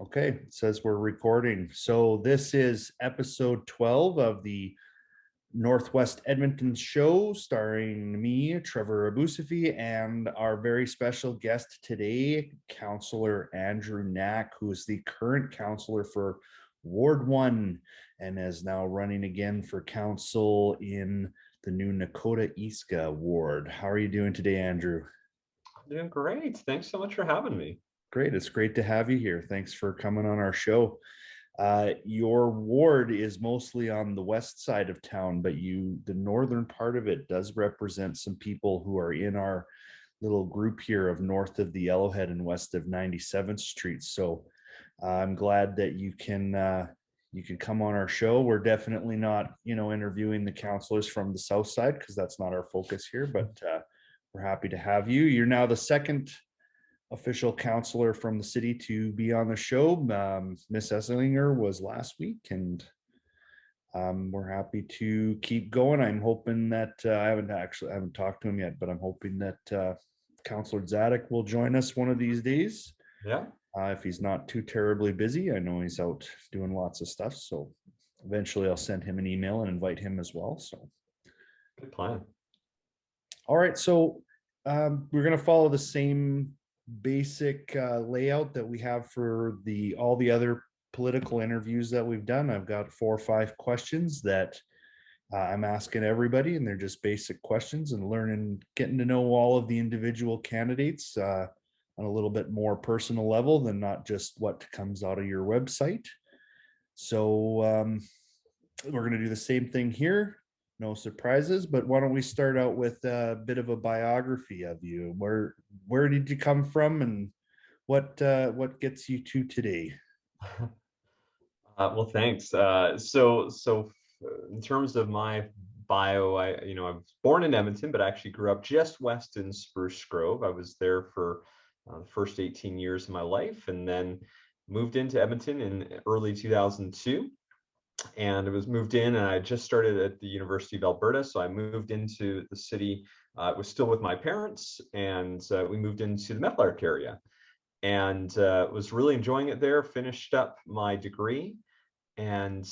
Okay, it says we're recording. So this is episode 12 of the Northwest Edmonton show, starring me, Trevor Abusafi, and our very special guest today, Councillor Andrew Knack, who is the current councillor for Ward 1 and is now running again for council in the new Nakota Iska ward. How are you doing today, Andrew? Doing great. Thanks so much for having me. Great. It's great to have you here. Thanks for coming on our show. Your ward is mostly on the west side of town, but the northern part of it does represent some people who are in our little group here of north of the Yellowhead and west of 97th Street. So I'm glad that you can come on our show. We're definitely not, interviewing the counselors from the south side because that's not our focus here, but we're happy to have you. You're now the second official counselor from the city to be on the show. Miss Esslinger was last week, and we're happy to keep going. I'm hoping that I haven't talked to him yet, but I'm hoping that Councillor Zadok will join us one of these days. Yeah. If he's not too terribly busy. I know he's out doing lots of stuff, so eventually I'll send him an email and invite him as well. So Good plan. all right, so we're going to follow the same basic layout that we have for all the other political interviews that we've done. I've got 4 or 5 questions that I'm asking everybody, and they're just basic questions and getting to know all of the individual candidates on a little bit more personal level than not just what comes out of your website. So we're going to do the same thing here. No surprises, but why don't we start out with a bit of a biography of you? Where did you come from, and what gets you to today? Well, thanks. So in terms of my bio, I was born in Edmonton, but actually grew up just west in Spruce Grove. I was there for the first 18 years of my life, and then moved into Edmonton in early 2002. And I was moved in, and I just started at the University of Alberta. So I moved into the city. Was still with my parents, and we moved into the Meadowlark area, and was really enjoying it there. Finished up my degree, and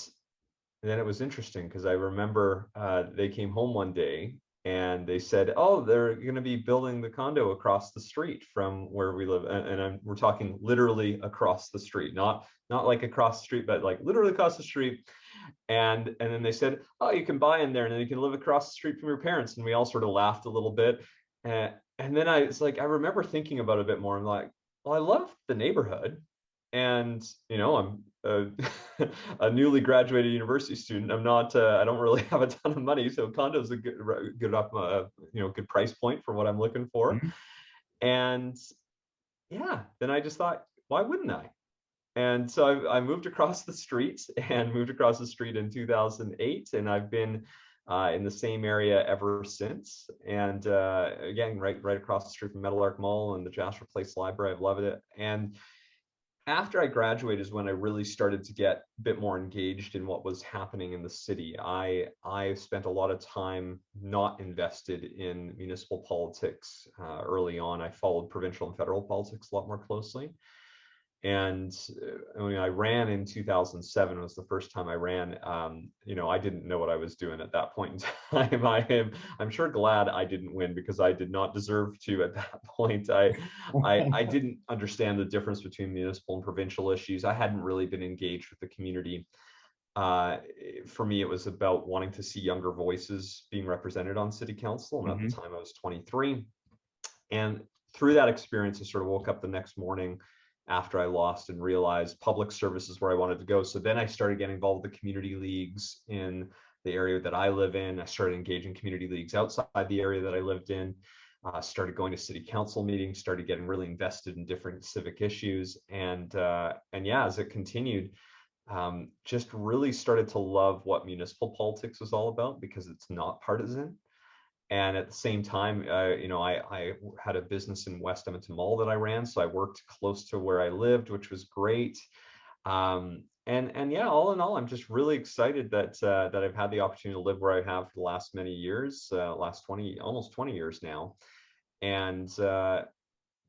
then it was interesting because I remember they came home one day and they said, "Oh, they're going to be building the condo across the street from where we live," and we're talking literally across the street, not like across the street, but like literally across the street. And then they said, "Oh, you can buy in there, and then you can live across the street from your parents." And we all sort of laughed a little bit. And then I remember thinking about it a bit more. I'm like, well, I love the neighborhood, and I'm a newly graduated university student. I'm not. I don't really have a ton of money, so condo's a good up, good price point for what I'm looking for. Mhm. And yeah, then I just thought, why wouldn't I? And so I moved across the street in 2008, and I've been in the same area ever since. And again, right across the street from Meadowlark Mall and the Jasper Place Library. I've loved it. And after I graduated is when I really started to get a bit more engaged in what was happening in the city. I spent a lot of time not invested in municipal politics early on. I followed provincial and federal politics a lot more closely. And when I ran in 2007 was the first time I ran. I didn't know what I was doing at that point in time. I'm sure glad I didn't win, because I did not deserve to at that point. I didn't understand the difference between municipal and provincial issues. I hadn't really been engaged with the community. For me, it was about wanting to see younger voices being represented on city council. And at the time I was 23. And through that experience, I sort of woke up the next morning after I lost and realized public service is where I wanted to go. So then I started getting involved with the community leagues in the area that I live in. I started engaging community leagues outside the area that I lived in. Started going to city council meetings, started getting really invested in different civic issues. And yeah, as it continued, just really started to love what municipal politics was all about, because it's not partisan. And at the same time, I had a business in West Edmonton Mall that I ran, so I worked close to where I lived, which was great. And yeah, all in all, I'm just really excited that I've had the opportunity to live where I have for the last many years, almost 20 years now. And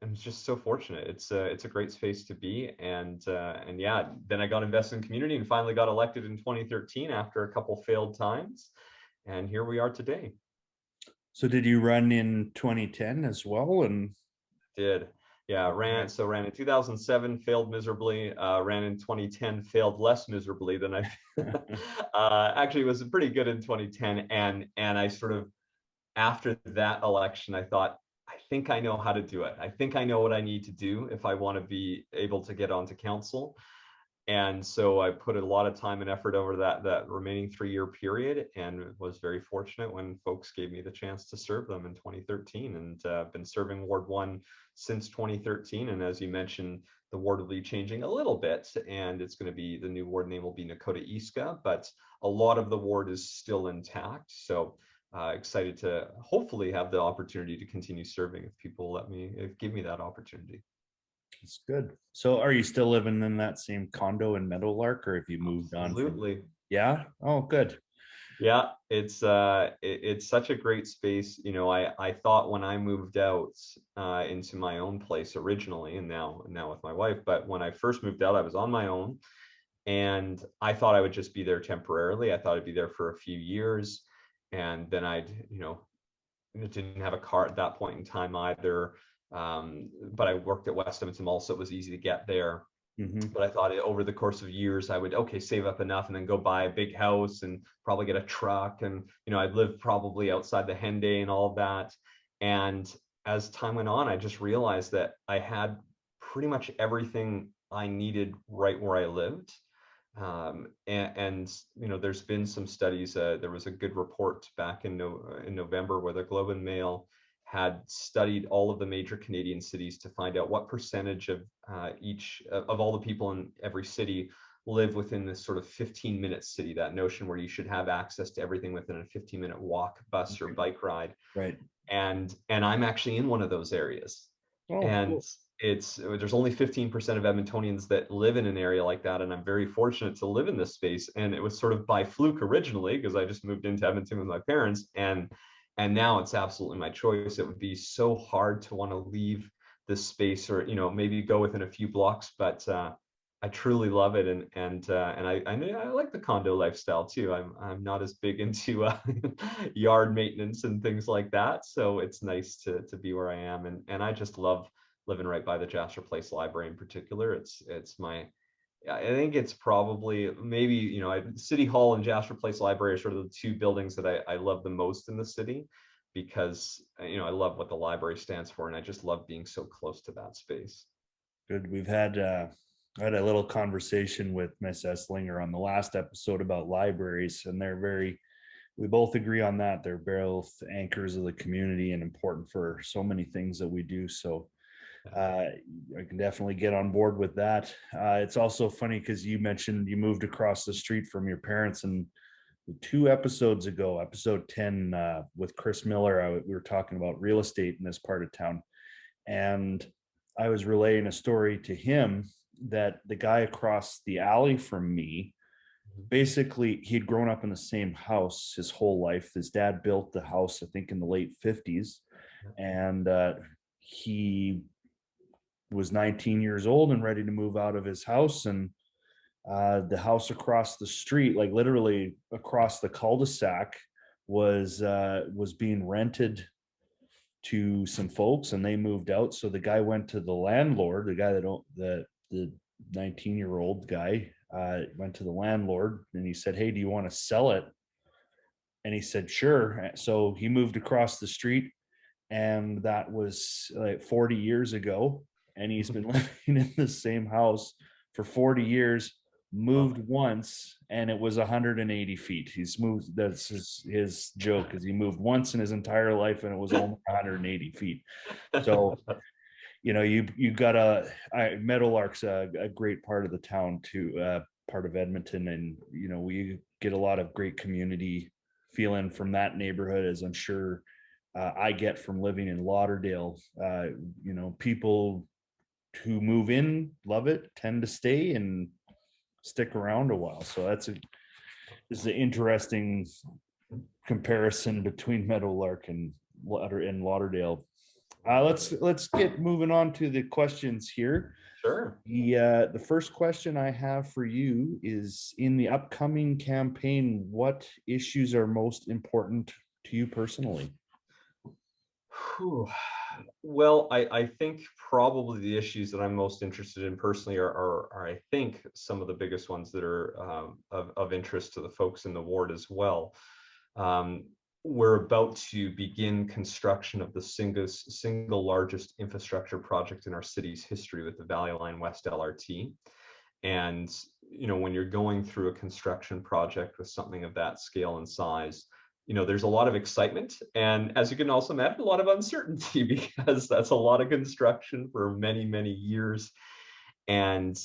I'm just so fortunate. It's a great space to be, and yeah, then I got invested in community and finally got elected in 2013 after a couple failed times, and here we are today. So did you run in 2010 as well? And Did. Yeah, ran in 2007, failed miserably. Ran in 2010, failed less miserably than I. Actually, was pretty good in 2010, and I sort of, after that election, I thought, I think I know how to do it. I think I know what I need to do if I want to be able to get onto council. And so I put a lot of time and effort over that remaining 3-year period, and was very fortunate when folks gave me the chance to serve them in 2013, and been serving Ward 1 since 2013. And as you mentioned, the ward will be changing a little bit, and it's going to be, the new ward name will be Nakota Iska, but a lot of the ward is still intact. So excited to hopefully have the opportunity to continue serving if people give me that opportunity. it's good. So are you still living in that same condo in Meadowlark, or have you moved on from? Absolutely. Yeah. Oh, good. Yeah, it's such a great space. You know, I thought when I moved out into my own place originally, and now with my wife, but when I first moved out, I was on my own, and I thought I would just be there temporarily. I thought I'd be there for a few years, and then I'd, you know, didn't have a car at that point in time either. But I worked at West Edmonton Mall, so it was easy to get there. Mhm. But I thought over the course of years, I would, okay, save up enough and then go buy a big house and probably get a truck. And, you know, I'd live probably outside the Henday and all of that. And as time went on, I just realized that I had pretty much everything I needed right where I lived. And you know, there's been some studies. There was a good report back in November where the Globe and Mail had studied all of the major Canadian cities to find out what percentage of each of all the people in every city live within this sort of 15-minute city, that notion where you should have access to everything within a 15-minute walk, bus, or bike ride. Right. And I'm actually in one of those areas. Oh, And cool. there's only 15% of Edmontonians that live in an area like that, and I'm very fortunate to live in this space. And it was sort of by fluke originally, because I just moved into Edmonton with my parents, and now it's absolutely my choice. It would be so hard to want to leave this space, or, you know, maybe go within a few blocks, but I truly love it, and I like the condo lifestyle too. I'm not as big into yard maintenance and things like that, so it's nice to be where I am, and I just love living right by the Jasper Place Library in particular. It's my, I think it's probably, maybe, you know, City Hall and Jasper Place Library are sort of the two buildings that I love the most in the city, because, you know, I love what the library stands for, and I just love being so close to that space. Good. We've had I had a little conversation with Miss Esslinger on the last episode about libraries, and we both agree on that. They're both anchors of the community and important for so many things that we do. So I can definitely get on board with that. It's also funny because you mentioned you moved across the street from your parents, and 2 episodes ago, episode 10 with Chris Miller, we were talking about real estate in this part of town. And I was relaying a story to him that the guy across the alley from me, basically, he'd grown up in the same house his whole life. His dad built the house, I think, in the late 50s. And he was 19 years old and ready to move out of his house. And the house across the street, like literally across the cul-de-sac, was being rented to some folks, and they moved out. So the guy went to the landlord, the guy that owned the 19-year-old guy, went to the landlord, and he said, "Hey, do you want to sell it?" And he said, "Sure." So he moved across the street, and that was like 40 years ago. And he's been living in the same house for 40 years, moved once, and it was 180 feet. He's moved. That's his joke, is he moved once in his entire life, and it was only 180 feet. So, you know, you got Meadowlark's a great part of the town too, part of Edmonton. And, you know, we get a lot of great community feeling from that neighborhood, as I'm sure I get from living in Lauderdale. You know, people who move in love it, tend to stay and stick around a while. So this is an interesting comparison between Meadowlark and Lauderdale. Let's get moving on to the questions here. Sure. The first question I have for you is, in the upcoming campaign, what issues are most important to you personally? Whew. Well, I think probably the issues that I'm most interested in personally are I think some of the biggest ones that are of interest to the folks in the ward as well. Um, we're about to begin construction of the single largest infrastructure project in our city's history with the Valley Line West LRT. And when you're going through a construction project with something of that scale and size, there's a lot of excitement, and as you can also imagine, a lot of uncertainty because that's a lot of construction for many, many years. And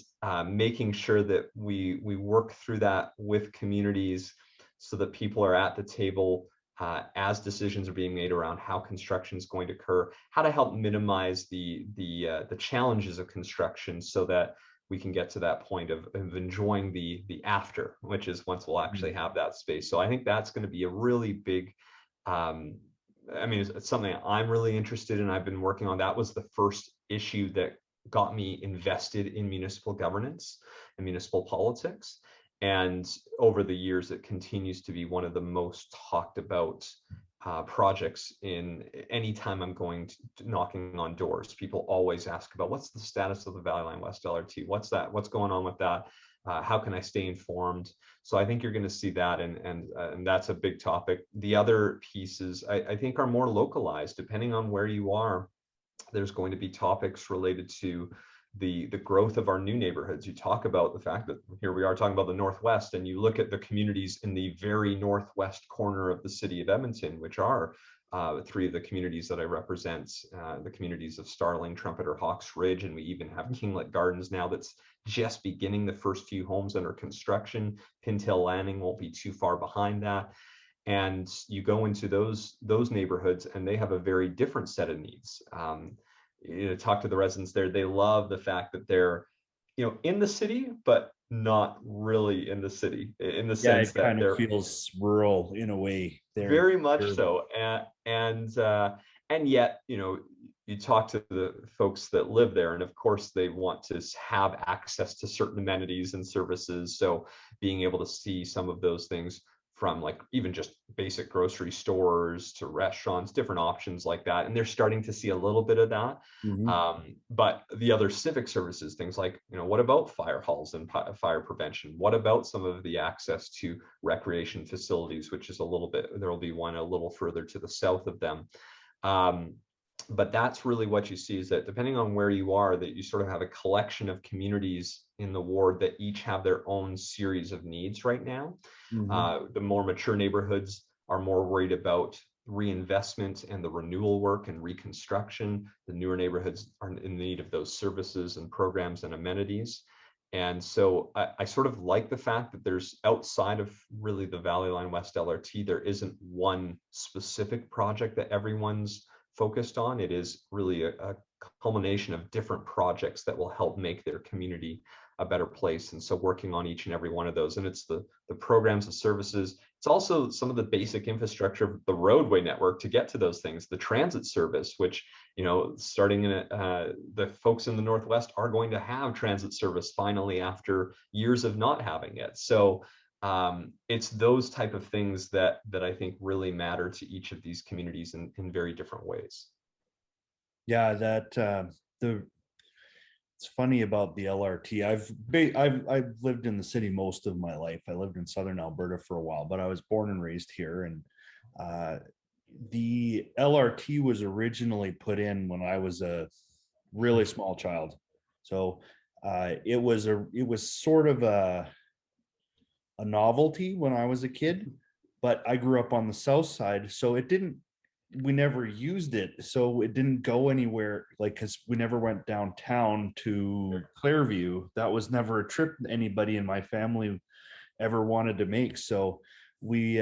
making sure that we work through that with communities so that people are at the table as decisions are being made around how construction is going to occur, how to help minimize the challenges of construction so that we can get to that point of enjoying the after, which is once we'll actually have that space. So I think that's going to be a really big, it's something I'm really interested in. I've been working on. That was the first issue that got me invested in municipal governance and municipal politics. And over the years, it continues to be one of the most talked about projects. In any time I'm going to knocking on doors, people always ask about what's the status of the Valley Line West LRT, what's going on with that, how can I stay informed. So I think you're going to see that, and that's a big topic. The other pieces I think are more localized depending on where you are. There's going to be topics related to the growth of our new neighborhoods. You talk about the fact that here we are talking about the Northwest, and you look at the communities in the very northwest corner of the city of Edmonton, which are three of the communities that I represent, the communities of Starling, Trumpeter, Hawks Ridge, and we even have Kinglet Gardens now that's just beginning, the first few homes under construction. Pintail Landing won't be too far behind that. And you go into those neighborhoods and they have a very different set of needs. Talk to the residents there. They love the fact that they're, in the city, but not really in the city, in the sense It that kind of they're feels rural in a way. very much so. And yet, you talk to the folks that live there, and of course they want to have access to certain amenities and services. So being able to see some of those things, from like even just basic grocery stores to restaurants, different options like that. And they're starting to see a little bit of that. But the other civic services, things like, what about fire halls and fire prevention? What about some of the access to recreation facilities, which is there will be one a little further to the south of them. But that's really what you see, is that depending on where you are, that you sort of have a collection of communities in the ward that each have their own series of needs right now. The more mature neighborhoods are more worried about reinvestment and the renewal work and reconstruction. The newer neighborhoods are in need of those services and programs and amenities. And so I sort of like the fact that there's, outside of really the Valley Line West LRT, there isn't one specific project that everyone's focused on. It is really a culmination of different projects that will help make their community a better place. And so working on each and every one of those, and it's the programs, the services, it's also some of the basic infrastructure, the roadway network to get to those things, the transit service, which, starting in the folks in the Northwest are going to have transit service finally after years of not having it. So it's those type of things that I think really matter to each of these communities in very different ways. Yeah, it's funny about the LRT. I've lived in the city most of my life. I lived in southern Alberta for a while, but I was born and raised here. And the LRT was originally put in when I was a really small child. So it was sort of a novelty when I was a kid, but I grew up on the south side, so we never used it, so it didn't go anywhere, like, because we never went downtown to Clairview. That was never a trip anybody in my family ever wanted to make. So we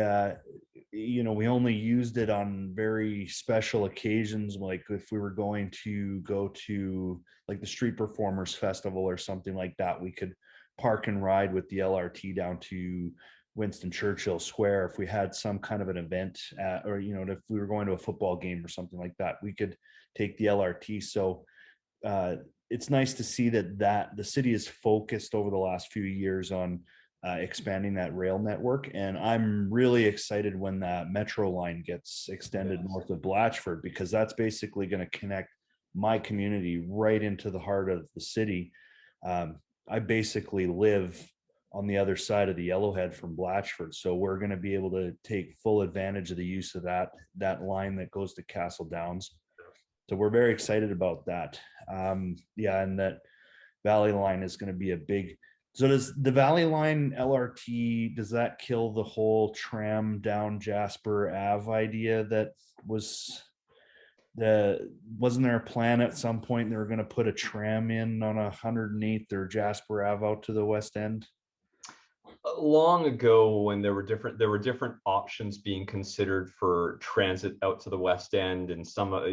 we only used it on very special occasions, like if we were going to go to like the Street Performers Festival or something like that, we could park and ride with the LRT down to Winston Churchill Square, if we had some kind of an event, or if we were going to a football game or something like that, we could take the LRT. So it's nice to see that the city is focused over the last few years on expanding that rail network, and I'm really excited when that metro line gets extended north of Blatchford, because that's basically going to connect my community right into the heart of the city. I basically live on the other side of the Yellowhead from Blatchford, so we're going to be able to take full advantage of the use of that line that goes to Castle Downs. So we're very excited about that. Yeah, and that Valley line is going to be a big. So does the Valley line LRT, does that kill the whole tram down Jasper Ave idea that wasn't there a plan at some point they were going to put a tram in on 108th or Jasper Ave out to the west end? Long ago, when there were different options being considered for transit out to the west end, and some of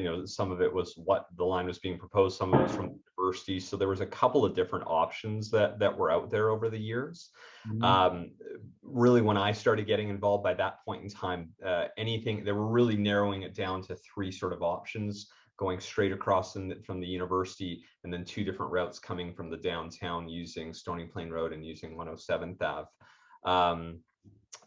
it was what the line was being proposed, some of it was from the university, so there was a couple of different options that were out there over the years. Really, when I started getting involved, by that point in time, they were really narrowing it down to three sort of options, going straight across from the university, and then two different routes coming from the downtown using Stony Plain Road and using 107th Ave.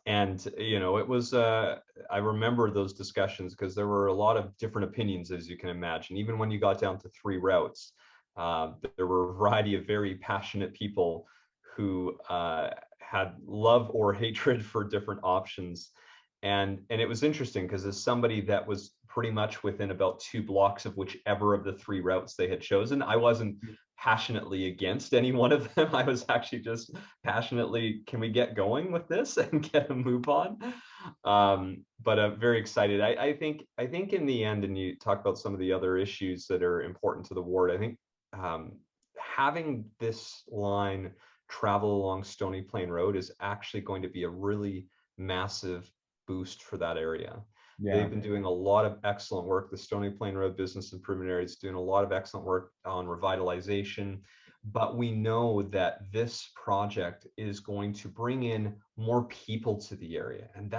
And it was I remember those discussions because there were a lot of different opinions, as you can imagine. Even when you got down to three routes, there were a variety of very passionate people who had love or hatred for different options. And it was interesting because, as somebody that was pretty much within about 2 blocks of whichever of the three routes they had chosen, I wasn't passionately against any one of them. I was actually just passionately, can we get going with this and get a move on? But I'm very excited. I think in the end, and you talk about some of the other issues that are important to the ward, I think having this line travel along Stony Plain Road is actually going to be a really massive boost for that area. Yeah. They've been doing a lot of excellent work. The Stony Plain Road Business Improvement Area is doing a lot of excellent work on revitalization, but we know that this project is going to bring in more people to the area, and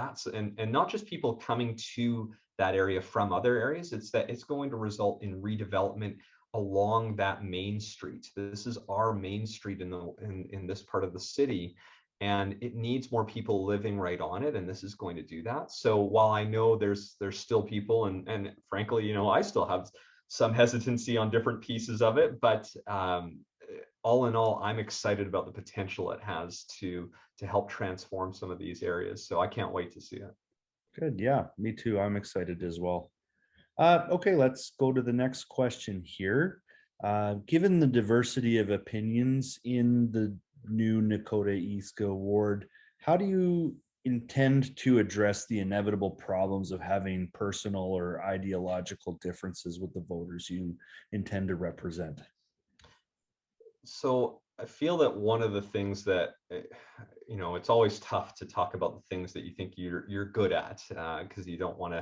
not just people coming to that area from other areas. It's going to result in redevelopment along that main street. This is our main street in this part of the city, and it needs more people living right on it, and this is going to do that. So while I know there's still people, and frankly, I still have some hesitancy on different pieces of it, but all in all, I'm excited about the potential it has to help transform some of these areas. So I can't wait to see it. Good. Yeah, me too. I'm excited as well. Okay, let's go to the next question here. Given the diversity of opinions in the new Nakota-Eastka ward, how do you intend to address the inevitable problems of having personal or ideological differences with the voters you intend to represent? So I feel that one of the things that, it's always tough to talk about the things that you think you're good at, because you don't want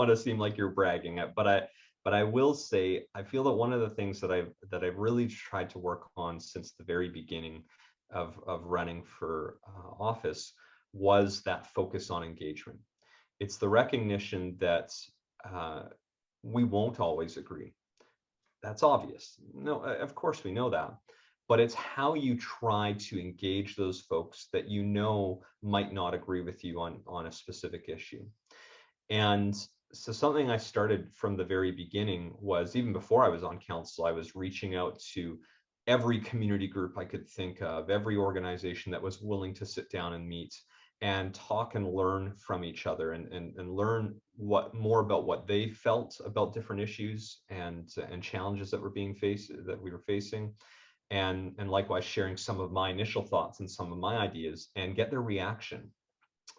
to seem like you're bragging at. But I will say, I feel that one of the things that I've really tried to work on since the very beginning of running for office was that focus on engagement. It's the recognition that we won't always agree. That's obvious. No, of course we know that. But it's how you try to engage those folks that might not agree with you on a specific issue. And so something I started from the very beginning was, even before I was on council, I was reaching out to every community group I could think of, every organization that was willing to sit down and meet and talk and learn from each other, and learn more about what they felt about different issues and challenges that we were facing, and likewise sharing some of my initial thoughts and some of my ideas and get their reaction.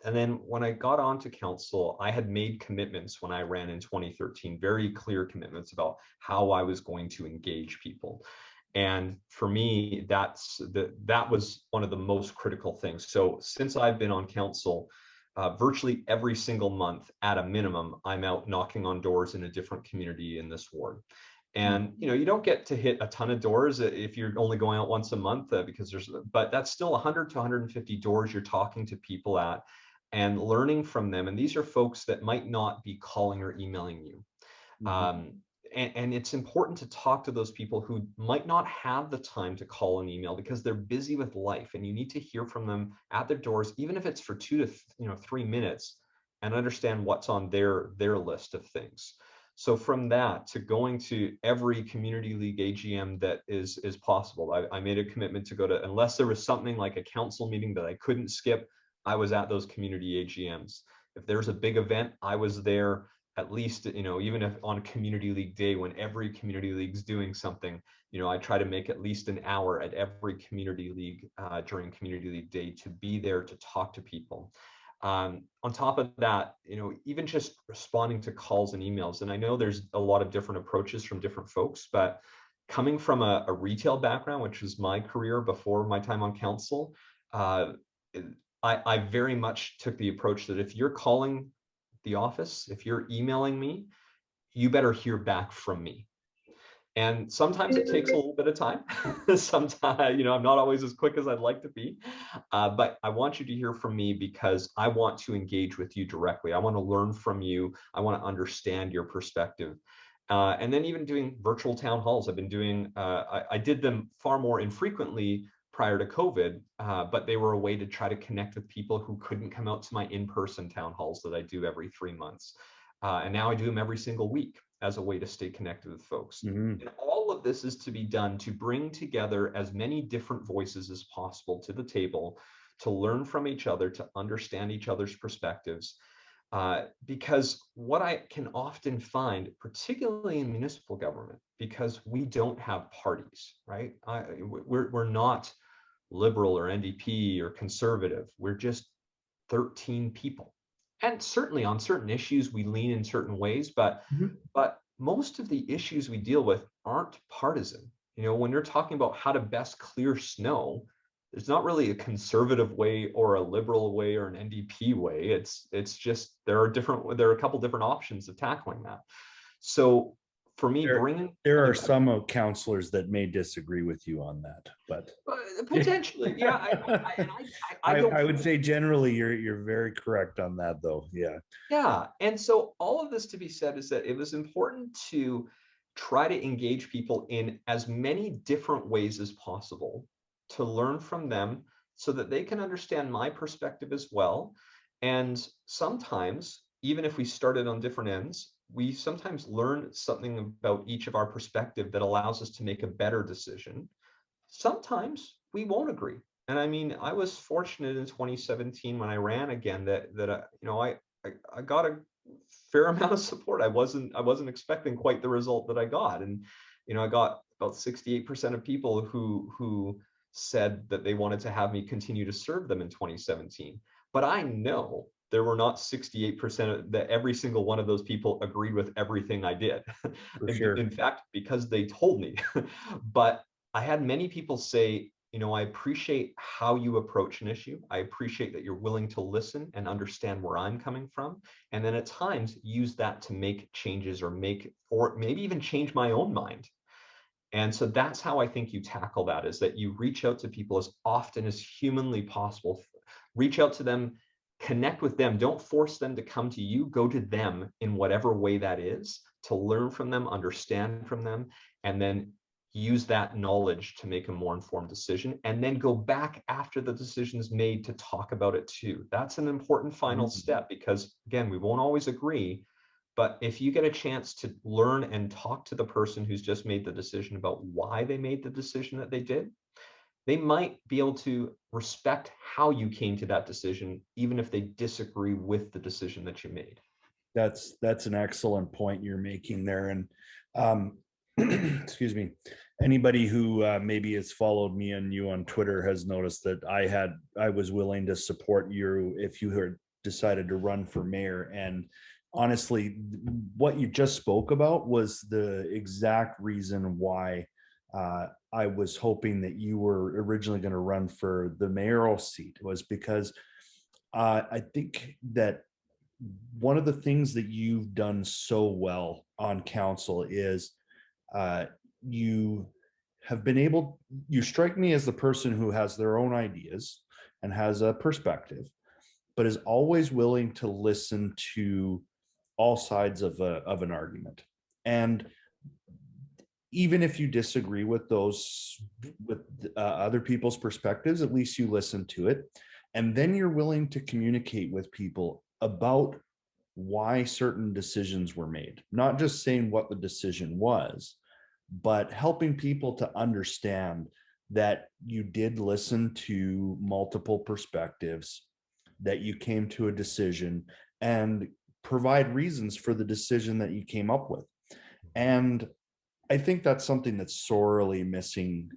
And then when I got onto council, I had made commitments when I ran in 2013, very clear commitments about how I was going to engage people. And for me, that was one of the most critical things. So since I've been on council, virtually every single month at a minimum, I'm out knocking on doors in a different community in this ward. And you don't get to hit a ton of doors if you're only going out once a month, because but that's still 100 to 150 doors you're talking to people at and learning from them. And these are folks that might not be calling or emailing you. And it's important to talk to those people who might not have the time to call and email because they're busy with life, and you need to hear from them at their doors, even if it's for 2 to 3 minutes, and understand what's on their list of things. So from that to going to every community league AGM that is possible, I made a commitment to go to, unless there was something like a council meeting that I couldn't skip, I was at those community AGMs. If there's a big event, I was there at least, even if on a community league day when every community league's doing something, I try to make at least an hour at every community league during community league day to be there to talk to people. On top of that, even just responding to calls and emails. And I know there's a lot of different approaches from different folks, but coming from a retail background, which was my career before my time on council, I very much took the approach that if you're calling the office, if you're emailing me, you better hear back from me. And sometimes it takes a little bit of time. Sometimes, I'm not always as quick as I'd like to be, but I want you to hear from me because I want to engage with you directly. I want to learn from you. I want to understand your perspective. And then even doing virtual town halls. I've been doing, I did them far more infrequently prior to COVID, but they were a way to try to connect with people who couldn't come out to my in-person town halls that I do every 3 months. And now I do them every single week as a way to stay connected with folks. And all of this is to be done to bring together as many different voices as possible to the table, to learn from each other, to understand each other's perspectives. Because what I can often find, particularly in municipal government, because we don't have parties, right? We're not liberal or NDP or conservative. We're just 13 people. And certainly on certain issues, we lean in certain ways, but most of the issues we deal with aren't partisan. When you're talking about how to best clear snow, there's not really a conservative way or a liberal way or an NDP way. It's just there are a couple different options of tackling that. So for me, there are some councillors that may disagree with you on that, but potentially, yeah. I would say generally you're very correct on that, though. Yeah. And so all of this to be said is that it was important to try to engage people in as many different ways as possible, to learn from them so that they can understand my perspective as well. And sometimes, even if we started on different ends, we sometimes learn something about each of our perspective that allows us to make a better decision. Sometimes we won't agree. And I mean, I was fortunate in 2017 when I ran again that I got a fair amount of support. I wasn't expecting quite the result that I got. And, I got about 68% of people who said that they wanted to have me continue to serve them in 2017. But I know there were not 68% that every single one of those people agreed with everything I did. In fact, because they told me. But I had many people say, I appreciate how you approach an issue. I appreciate that you're willing to listen and understand where I'm coming from. And then at times use that to make changes or maybe even change my own mind. And so that's how I think you tackle that, is that you reach out to people as often as humanly possible. Reach out to them, connect with them. Don't force them to come to you. Go to them in whatever way that is, to learn from them, understand from them, and then use that knowledge to make a more informed decision, and then go back after the decision is made to talk about it too. That's an important final step, because again, we won't always agree, but if you get a chance to learn and talk to the person who's just made the decision about why they made the decision that they did, they might be able to respect how you came to that decision, even if they disagree with the decision that you made. That's an excellent point you're making there. And excuse me, anybody who maybe has followed me and you on Twitter has noticed that I was willing to support you if you had decided to run for mayor. And honestly, what you just spoke about was the exact reason why I was hoping that you were originally going to run for the mayoral seat, was because I think that one of the things that you've done so well on council is You have been able, you strike me as the person who has their own ideas and has a perspective, but is always willing to listen to all sides of an argument. And even if you disagree with other people's perspectives, at least you listen to it. And then you're willing to communicate with people about why certain decisions were made, not just saying what the decision was, but helping people to understand that you did listen to multiple perspectives, that you came to a decision, and provide reasons for the decision that you came up with. And I think that's something that's sorely missing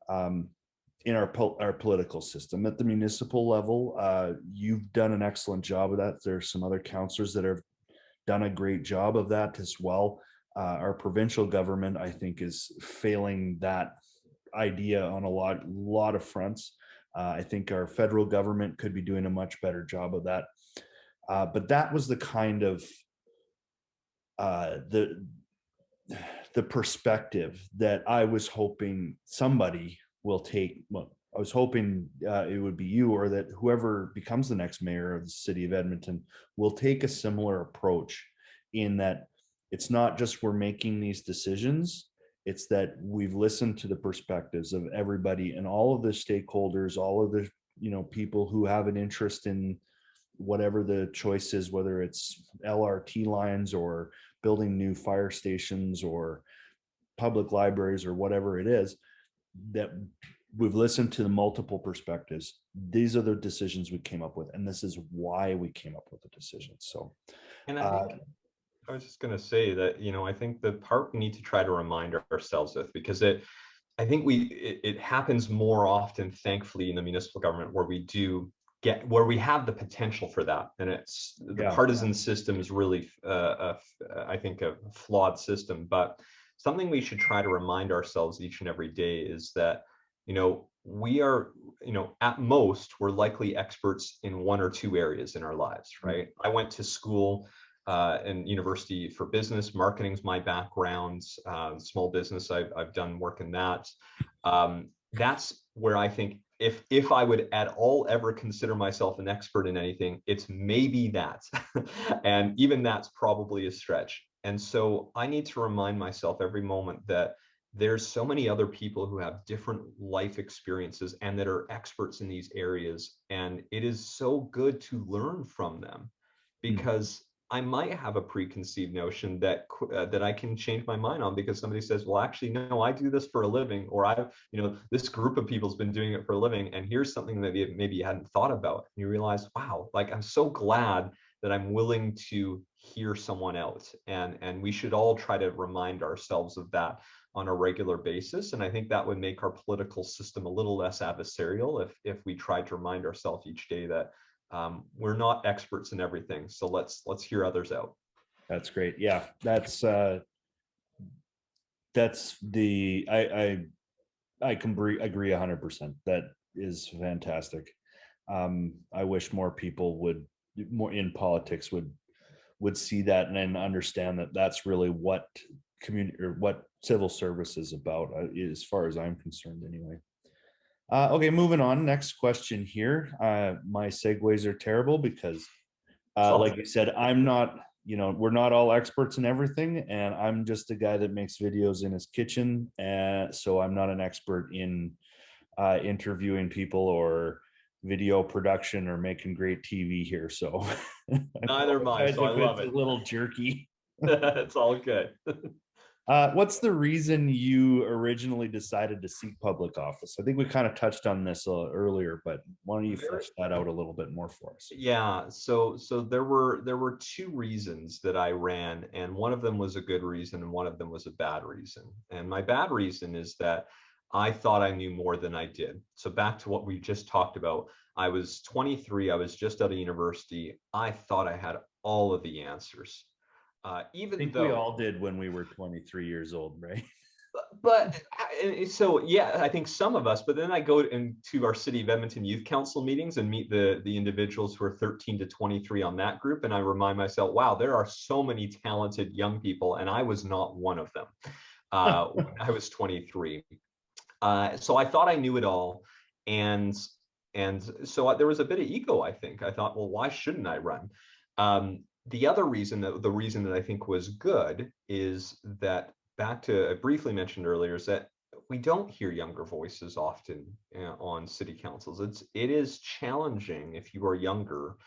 um, in our political system at the municipal level. You've done an excellent job of that. There's some other councillors that have done a great job of that as well. Our provincial government, I think, is failing that idea on a lot of fronts. I think our federal government could be doing a much better job of that. But that was the kind of the perspective that I was hoping somebody will take. Well, I was hoping it would be you, or that whoever becomes the next mayor of the city of Edmonton will take a similar approach, in that it's not just we're making these decisions, it's that we've listened to the perspectives of everybody and all of the stakeholders, all of the people who have an interest in whatever the choice is, whether it's LRT lines or building new fire stations or public libraries or whatever it is, that we've listened to the multiple perspectives. These are the decisions we came up with, and this is why we came up with the decisions. So, And I think I was just going to say that, I think the part we need to try to remind ourselves with, because I think it happens more often, thankfully, in the municipal government, where we have the potential for that. And it's the partisan system is really, I think, a flawed system. But something we should try to remind ourselves each and every day is that, we are, at most, we're likely experts in one or two areas in our lives, right? I went to school and university for business. Marketing's my background. Small business, I've done work in that. That's where I think if I would at all ever consider myself an expert in anything, it's maybe that. And even that's probably a stretch. And so I need to remind myself every moment that there's so many other people who have different life experiences and that are experts in these areas. And it is so good to learn from them, because I might have a preconceived notion that I can change my mind on, because somebody says, well, actually, no, I do this for a living, or this group of people's been doing it for a living, and here's something that maybe you hadn't thought about. And you realize, wow, like, I'm so glad that I'm willing to hear someone out. And we should all try to remind ourselves of that on a regular basis. And I think that would make our political system a little less adversarial if we tried to remind ourselves each day that we're not experts in everything. So let's hear others out. That's great. Yeah, that's the I can agree 100%. That is fantastic. I wish more people more in politics would see that and understand that that's really what community, or what civil service is about, as far as I'm concerned anyway. Okay, moving on. Next question here. My segues are terrible because, like you said, I'm not, we're not all experts in everything, and I'm just a guy that makes videos in his kitchen. So I'm not an expert in interviewing people or video production or making great TV here. So neither am I. So I love it. A little jerky. It's all good. What's the reason you originally decided to seek public office? I think we kind of touched on this earlier, but why don't you flesh that out a little bit more for us? Yeah, so there were two reasons that I ran, and one of them was a good reason and one of them was a bad reason. And my bad reason is that I thought I knew more than I did. So back to what we just talked about, I was 23, I was just out of university. I thought I had all of the answers. I think we all did when we were 23 years old, right? But so yeah, I think some of us, but then I go into our City of Edmonton Youth Council meetings and meet the individuals who are 13 to 23 on that group, and I remind myself, wow, there are so many talented young people, and I was not one of them when I was 23. So I thought I knew it all, and so there was a bit of ego. I think I thought, well, why shouldn't I run? The other reason, the reason that I think was good, is that, back to I briefly mentioned earlier, is that we don't hear younger voices often on city councils. It is challenging if you are younger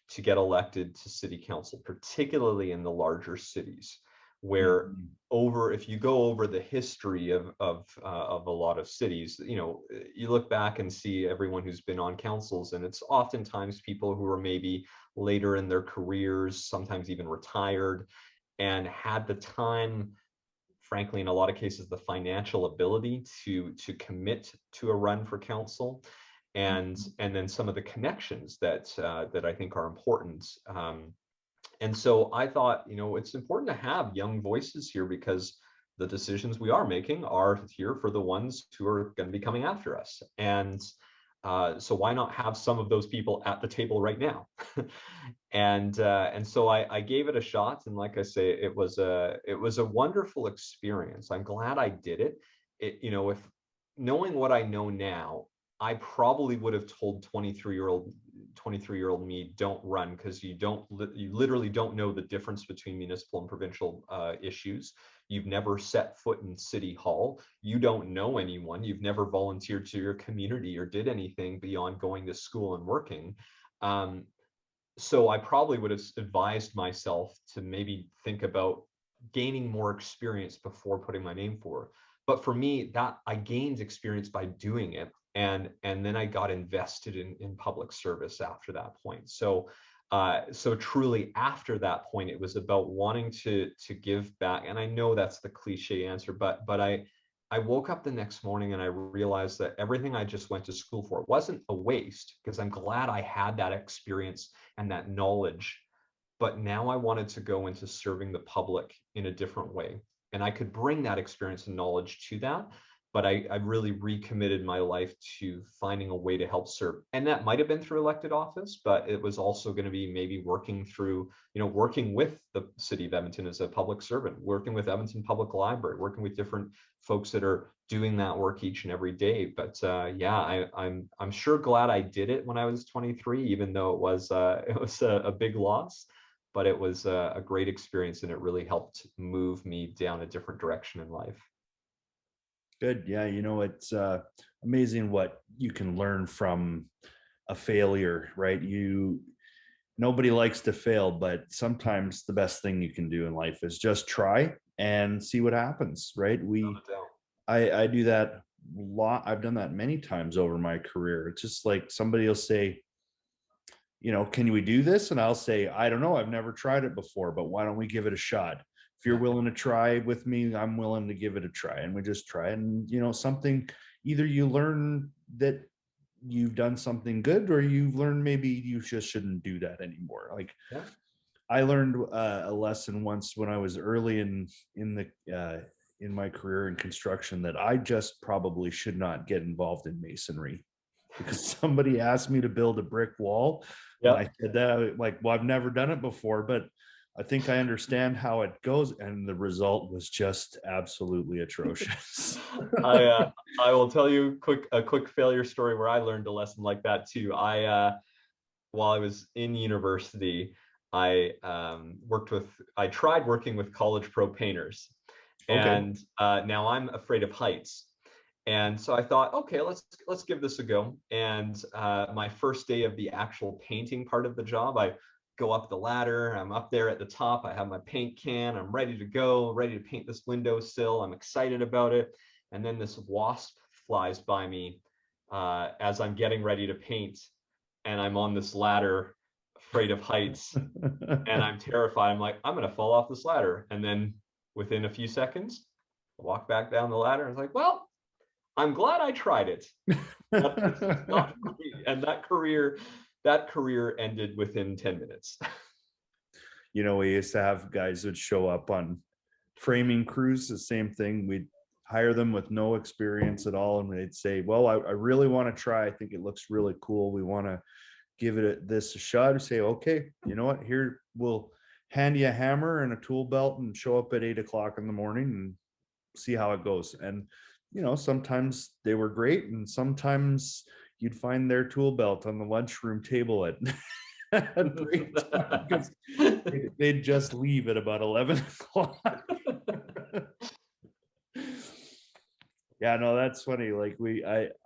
to get elected to city council, particularly in the larger cities, where if you go over the history of a lot of cities, you look back and see everyone who's been on councils, and it's oftentimes people who are maybe later in their careers, sometimes even retired, and had the time, frankly, in a lot of cases, the financial ability to commit to a run for council, and then some of the connections that I think are important. And so I thought, it's important to have young voices here, because the decisions we are making are here for the ones who are going to be coming after us. And so why not have some of those people at the table right now? And so I gave it a shot, and like I say, it was a wonderful experience. I'm glad I did it. If knowing what I know now, I probably would have told 23-year-old me, don't run, because you literally don't know the difference between municipal and provincial issues. You've never set foot in City Hall. You don't know anyone. You've never volunteered to your community or did anything beyond going to school and working. So I probably would have advised myself to maybe think about gaining more experience before putting my name forward. But for me, that I gained experience by doing it. And then I got invested in public service after that point. So truly after that point, it was about wanting to give back. And I know that's the cliche answer, but I woke up the next morning and I realized that everything I just went to school for wasn't a waste, because I'm glad I had that experience and that knowledge. But now I wanted to go into serving the public in a different way. And I could bring that experience and knowledge to that. But I really recommitted my life to finding a way to help serve. And that might have been through elected office, but it was also going to be maybe working with the City of Edmonton as a public servant, working with Edmonton Public Library, working with different folks that are doing that work each and every day. But I'm sure glad I did it when I was 23, even though it was a big loss. But it was a great experience, and it really helped move me down a different direction in life. Good. Yeah. It's amazing what you can learn from a failure, right? Nobody likes to fail, but sometimes the best thing you can do in life is just try and see what happens, right? I do that a lot. I've done that many times over my career. It's just like somebody will say, can we do this? And I'll say, I don't know. I've never tried it before, but why don't we give it a shot? If you're willing to try with me, I'm willing to give it a try. And we just try. And, something, either you learn that you've done something good, or you've learned maybe you just shouldn't do that anymore. Like, Yeah. I learned a lesson once when I was early in my career in construction, that I just probably should not get involved in masonry, because somebody asked me to build a brick wall. Yeah. And I said that, like, well, I've never done it before, but I think I understand how it goes. And the result was just absolutely atrocious. I will tell you a quick failure story where I learned a lesson like that too. While I was in university, I tried working with college pro painters, and now I'm afraid of heights. And so I thought, okay, let's give this a go. And my first day of the actual painting part of the job, I go up the ladder. I'm up there at the top. I have my paint can. I'm ready to go, ready to paint this windowsill. I'm excited about it. And then this wasp flies by me as I'm getting ready to paint. And I'm on this ladder, afraid of heights. And I'm terrified. I'm like, I'm going to fall off this ladder. And then within a few seconds, I walk back down the ladder. And it's like, well, I'm glad I tried it. And that career ended within 10 minutes. We used to have guys that show up on framing crews, the same thing. We'd hire them with no experience at all, and they'd say, well, I really want to try, I think it looks really cool, we want to give this a shot. Or say, okay, you know what, here, we'll hand you a hammer and a tool belt and show up at 8 o'clock in the morning and see how it goes. And sometimes they were great, and sometimes you'd find their tool belt on the lunchroom table at break time, because they'd just leave at about 11 o'clock. Yeah, no, that's funny. Like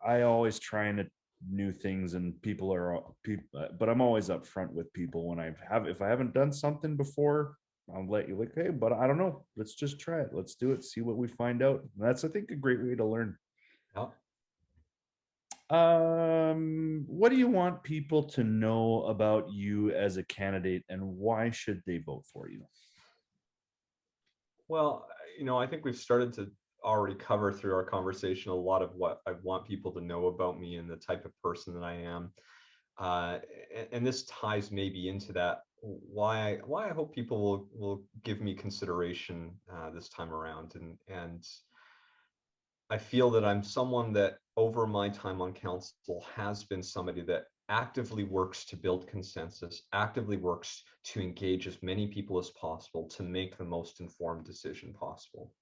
I always try and new things, and but I'm always upfront with people when if I haven't done something before, I'll let you like, hey, but I don't know, let's just try it, let's do it, see what we find out. And that's, I think, a great way to learn. Yeah. What do you want people to know about you as a candidate, and why should they vote for you? Well, I think we've started to already cover through our conversation a lot of what I want people to know about me and the type of person that I am. And this ties maybe into that, why I hope people will give me consideration this time around. And I feel that I'm someone that over my time on council has been somebody that actively works to build consensus, actively works to engage as many people as possible to make the most informed decision possible.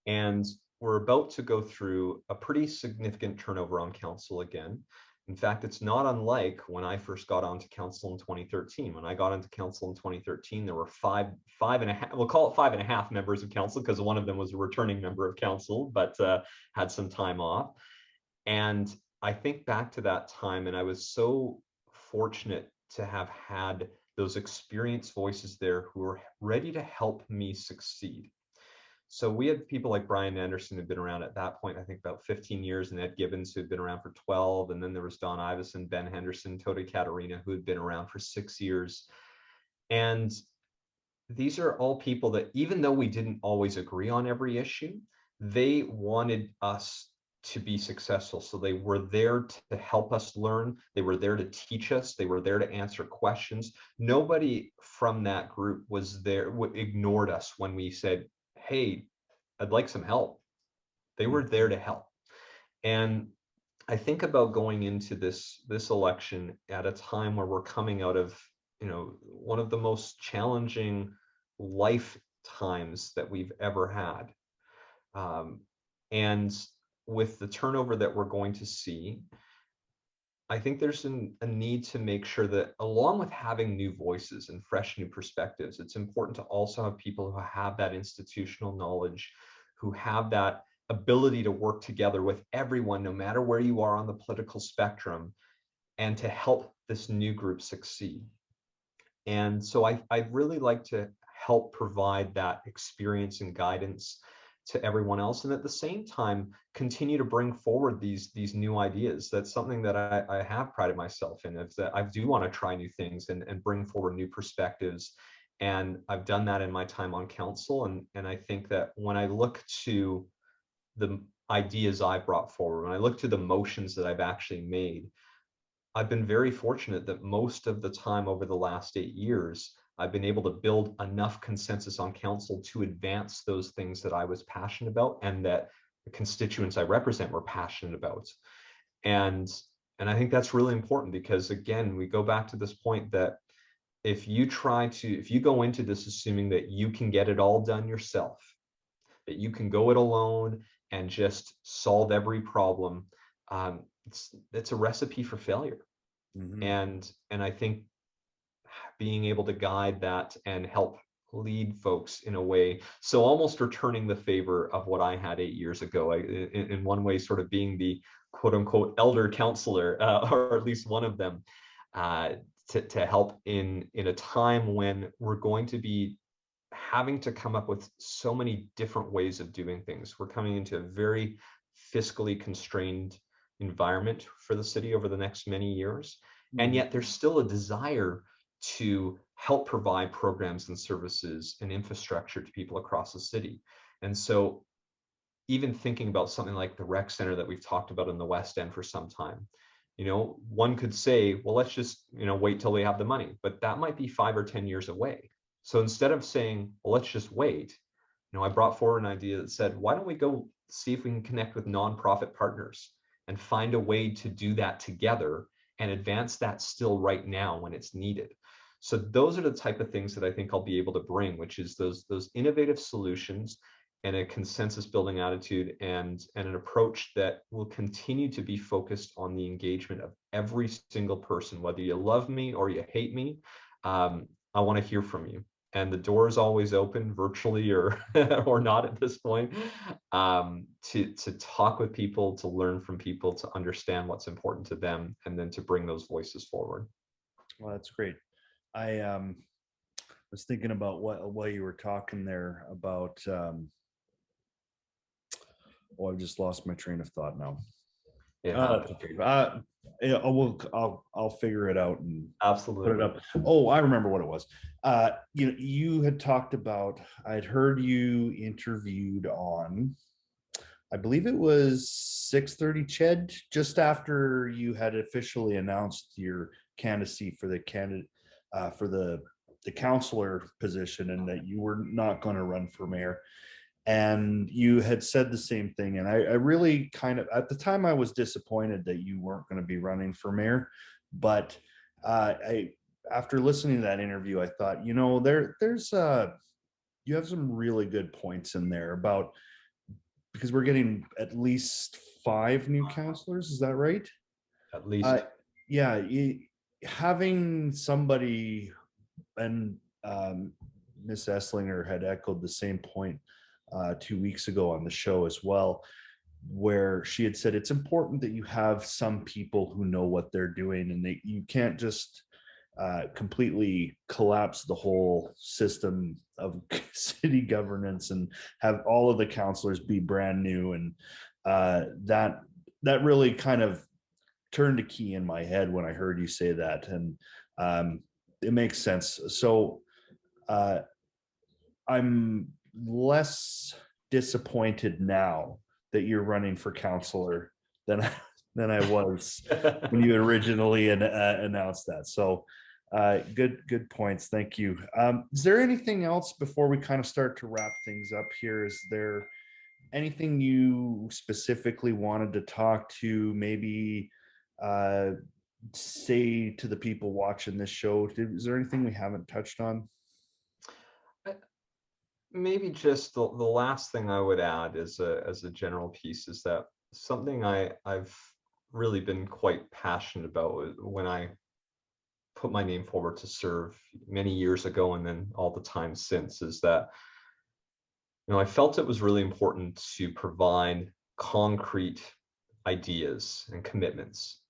And we're about to go through a pretty significant turnover on council again. In fact, it's not unlike when I first got onto council in 2013. When I got into council in 2013, there were five and a half, we'll call it 5.5 members of council, because one of them was a returning member of council, but had some time off. And I think back to that time, and I was so fortunate to have had those experienced voices there who were ready to help me succeed. So we had people like Brian Anderson, who'd been around at that point, I think about 15 years, and Ed Gibbons, who'd been around for 12. And then there was Don Iveson, Ben Henderson, Tony Katerina, who had been around for 6 years. And these are all people that, even though we didn't always agree on every issue, they wanted us to be successful. So they were there to help us learn. They were there to teach us. They were there to answer questions. Nobody from that group was there, ignored us when we said, hey, I'd like some help. They were there to help. And I think about going into this election at a time where we're coming out of, one of the most challenging lifetimes that we've ever had. And with the turnover that we're going to see, I think there's a need to make sure that, along with having new voices and fresh new perspectives, it's important to also have people who have that institutional knowledge, who have that ability to work together with everyone, no matter where you are on the political spectrum, and to help this new group succeed. And so I'd really like to help provide that experience and guidance to everyone else, and at the same time continue to bring forward these new ideas. That's something that I have prided myself in, is that I do want to try new things and bring forward new perspectives. And I've done that in my time on council. And I think that when I look to the ideas I brought forward, when I look to the motions that I've actually made, I've been very fortunate that most of the time over the last 8 years, I've been able to build enough consensus on council to advance those things that I was passionate about and that the constituents I represent were passionate about. And I think that's really important, because again, we go back to this point that if you go into this assuming that you can get it all done yourself, that you can go it alone and just solve every problem, it's a recipe for failure. Mm-hmm. And I think being able to guide that and help lead folks in a way, so almost returning the favor of what I had 8 years ago, in one way, sort of being the quote unquote elder counselor, or at least one of them, to help in a time when we're going to be having to come up with so many different ways of doing things. We're coming into a very fiscally constrained environment for the city over the next many years. Mm-hmm. And yet there's still a desire to help provide programs and services and infrastructure to people across the city. And so even thinking about something like the rec center that we've talked about in the West End for some time, one could say, well, let's just, wait till we have the money, but that might be 5 or 10 years away. So instead of saying, well, let's just wait, I brought forward an idea that said, why don't we go see if we can connect with nonprofit partners and find a way to do that together and advance that still right now when it's needed. So those are the type of things that I think I'll be able to bring, which is those innovative solutions and a consensus building attitude and an approach that will continue to be focused on the engagement of every single person, whether you love me or you hate me. I want to hear from you. And the door is always open, virtually or or not at this point, to talk with people, to learn from people, to understand what's important to them, and then to bring those voices forward. Well, that's great. I was thinking about what you were talking there about. I've just lost my train of thought now. That's okay. Yeah, I'll figure it out and Absolutely. put it up. Oh, I remember what it was. You had talked about. I'd heard you interviewed on, I believe it was 6:30 Ched, just after you had officially announced your candidacy for the councillor position, and that you were not going to run for mayor. And you had said the same thing. And I really kind of, at the time, I was disappointed that you weren't going to be running for mayor. But after listening to that interview, I thought, there's you have some really good points in there about, because we're getting at least 5 new councillors. Is that right? At least. Yeah. Having somebody, and Miss Esslinger had echoed the same point 2 weeks ago on the show as well, where she had said it's important that you have some people who know what they're doing, and you can't just completely collapse the whole system of city governance and have all of the councillors be brand new. And that really kind of turned a key in my head when I heard you say that, and it makes sense. So I'm less disappointed now that you're running for councillor than I was when you originally announced that. So good points. Thank you. Is there anything else before we kind of start to wrap things up here? Is there anything you specifically wanted to talk to, maybe say to the people watching this show? Is there anything we haven't touched on? Maybe just the last thing I would add as a general piece is that something I've really been quite passionate about when I put my name forward to serve many years ago, and then all the time since, is that I felt it was really important to provide concrete ideas and commitments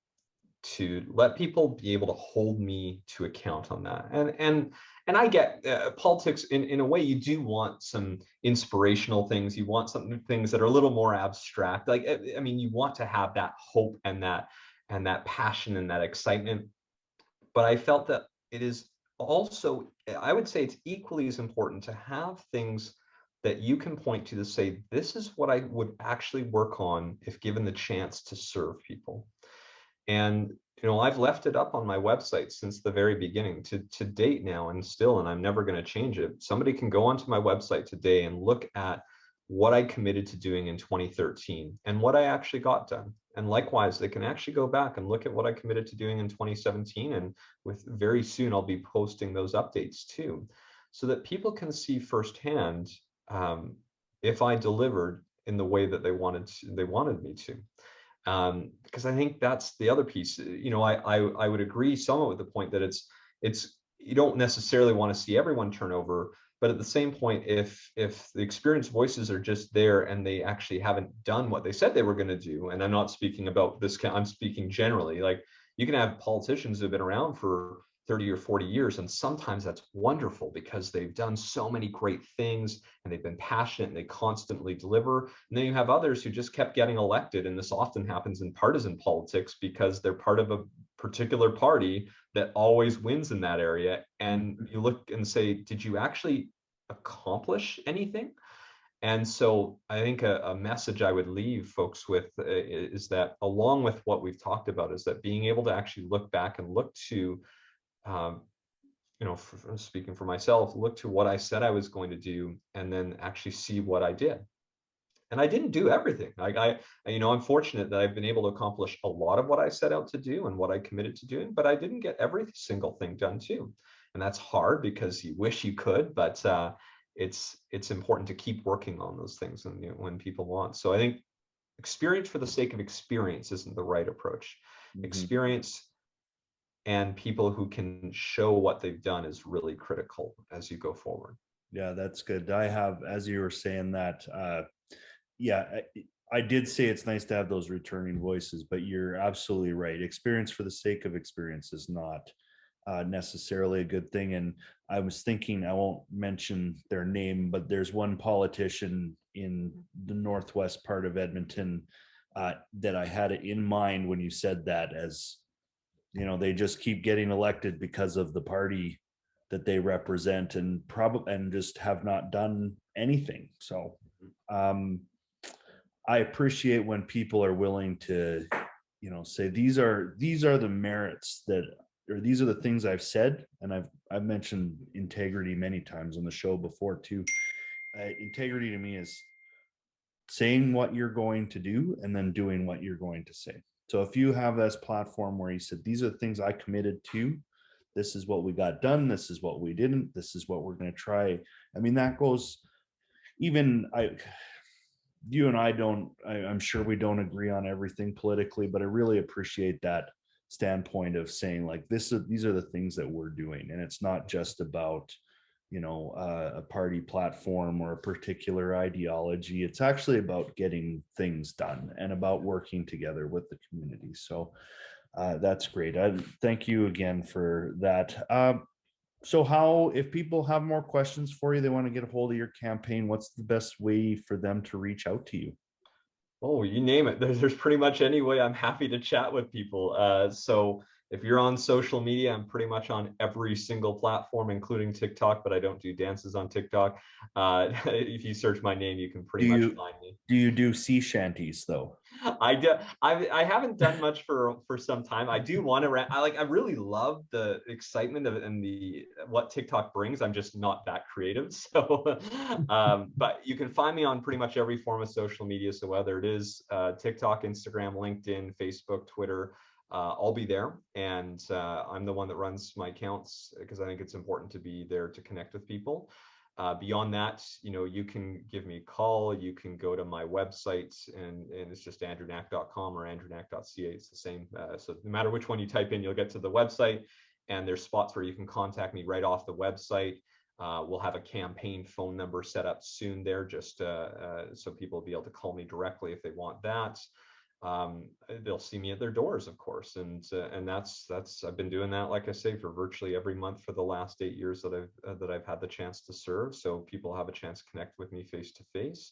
to let people be able to hold me to account on that. And I get politics in a way. You do want some inspirational things. You want things that are a little more abstract. Like, I mean, you want to have that hope and that passion and that excitement. But I felt that it is also, I would say it's equally as important to have things that you can point to say, this is what I would actually work on if given the chance to serve people. And I've left it up on my website since the very beginning to date now, and I'm never going to change it. Somebody can go onto my website today and look at what I committed to doing in 2013 and what I actually got done. And likewise, they can actually go back and look at what I committed to doing in 2017. And very soon, I'll be posting those updates too, so that people can see firsthand if I delivered in the way that they wanted me to. Because I think that's the other piece. I would agree somewhat with the point that it's you don't necessarily want to see everyone turn over, but at the same point, if the experienced voices are just there and they actually haven't done what they said they were going to do, and I'm not speaking about this, I'm speaking generally. Like, you can have politicians who have been around for 30 or 40 years, and sometimes that's wonderful because they've done so many great things and they've been passionate and they constantly deliver. And then you have others who just kept getting elected, and this often happens in partisan politics because they're part of a particular party that always wins in that area. And you look and say, did you actually accomplish anything? And so I think a message I would leave folks with is that, along with what we've talked about, is that being able to actually look back and look to speaking for myself, look to what I said I was going to do and then actually see what I did. And I didn't do everything. I'm fortunate that I've been able to accomplish a lot of what I set out to do and what I committed to doing, but I didn't get every single thing done too. And that's hard because you wish you could, but it's important to keep working on those things and when people want. So I think experience for the sake of experience isn't the right approach. Experience and people who can show what they've done is really critical as you go forward. Yeah, that's good. I have, as you were saying that, yeah, I did say it's nice to have those returning voices, but you're absolutely right. Experience for the sake of experience is not necessarily a good thing. And I was thinking, I won't mention their name, but there's one politician in the northwest part of Edmonton that I had it in mind when you said that, as they just keep getting elected because of the party that they represent, and just have not done anything. So I appreciate when people are willing to say these are the merits that, or these are the things I've said. And I've mentioned integrity many times on the show before too. Integrity to me is saying what you're going to do and then doing what you're going to say. So if you have this platform where you said, these are the things I committed to, this is what we got done, this is what we didn't, this is what we're going to try. I mean, that goes, even you and I I'm sure we don't agree on everything politically, but I really appreciate that standpoint of saying, like, these are the things that we're doing. And it's not just about, a party platform or a particular ideology. It's actually about getting things done and about working together with the community. So that's great. I thank you again for that. So if people have more questions for you, they want to get a hold of your campaign, what's the best way for them to reach out to you? Oh, you name it. There's pretty much any way. I'm happy to chat with people. So if you're on social media, I'm pretty much on every single platform, including TikTok, but I don't do dances on TikTok. If you search my name, you can pretty much find me. Do you do sea shanties though? I haven't done much for some time. I do want to. I really love the excitement of it and what TikTok brings. I'm just not that creative. So, but you can find me on pretty much every form of social media. So whether it is TikTok, Instagram, LinkedIn, Facebook, Twitter, I'll be there. And I'm the one that runs my accounts because I think it's important to be there to connect with people. Beyond that, you can give me a call. You can go to my website, and it's just andrewknack.com or andrewknack.ca. It's the same. So no matter which one you type in, you'll get to the website, and there's spots where you can contact me right off the website. We'll have a campaign phone number set up soon there, just so people will be able to call me directly if they want that. They'll see me at their doors, of course, and that's I've been doing that, like I say, for virtually every month for the last 8 years that I've had the chance to serve. So people have a chance to connect with me face to face.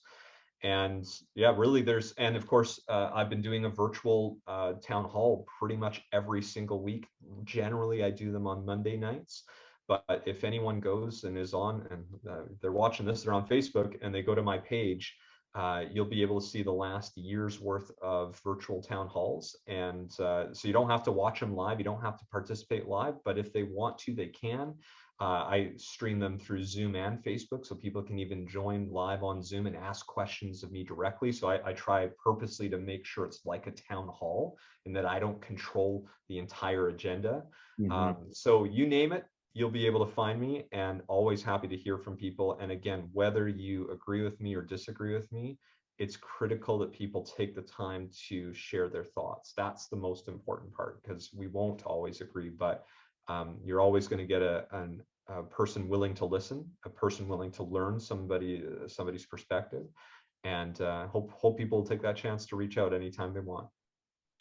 And yeah, really, and of course, I've been doing a virtual town hall pretty much every single week. Generally, I do them on Monday nights. But if anyone goes and is on, and they're watching this, they're on Facebook, and they go to my page, you'll be able to see the last year's worth of virtual town halls. And so you don't have to watch them live. You don't have to participate live, but if they want to, they can. I stream them through Zoom and Facebook, so people can even join live on Zoom and ask questions of me directly. So I try purposely to make sure it's like a town hall and that I don't control the entire agenda. So you name it, you'll be able to find me, and always happy to hear from people. And again, whether you agree with me or disagree with me, it's critical that people take the time to share their thoughts. That's the most important part, because we won't always agree, but you're always going to get a person willing to listen, a person willing to learn somebody's perspective, and hope people take that chance to reach out anytime they want.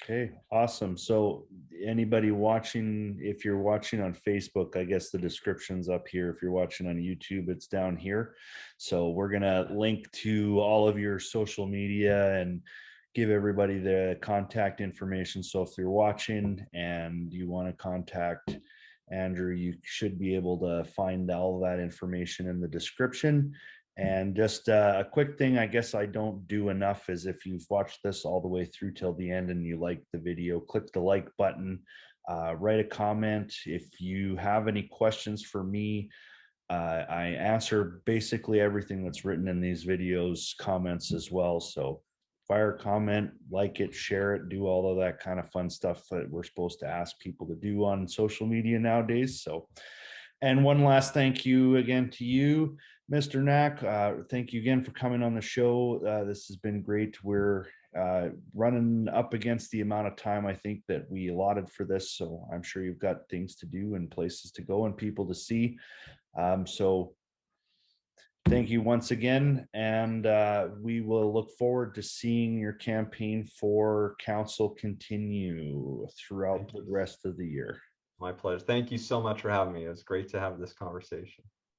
Okay, awesome. So anybody watching, if you're watching on Facebook, I guess the description's up here. If you're watching on YouTube, it's down here. So we're going to link to all of your social media and give everybody the contact information. So if you're watching and you want to contact Andrew, you should be able to find all of that information in the description. And just a quick thing, I guess I don't do enough, is if you've watched this all the way through till the end and you like the video, click the like button. write a comment. If you have any questions for me, I answer basically everything that's written in these videos, comments as well. So fire comment, like it, share it, do all of that kind of fun stuff that we're supposed to ask people to do on social media nowadays. So, and one last thank you again to you, Mr. Knack. Thank you again for coming on the show. This has been great. We're running up against the amount of time I think that we allotted for this. So I'm sure you've got things to do and places to go and people to see. So thank you once again, and we will look forward to seeing your campaign for council continue throughout the rest of the year. My pleasure. Thank you so much for having me. It was great to have this conversation.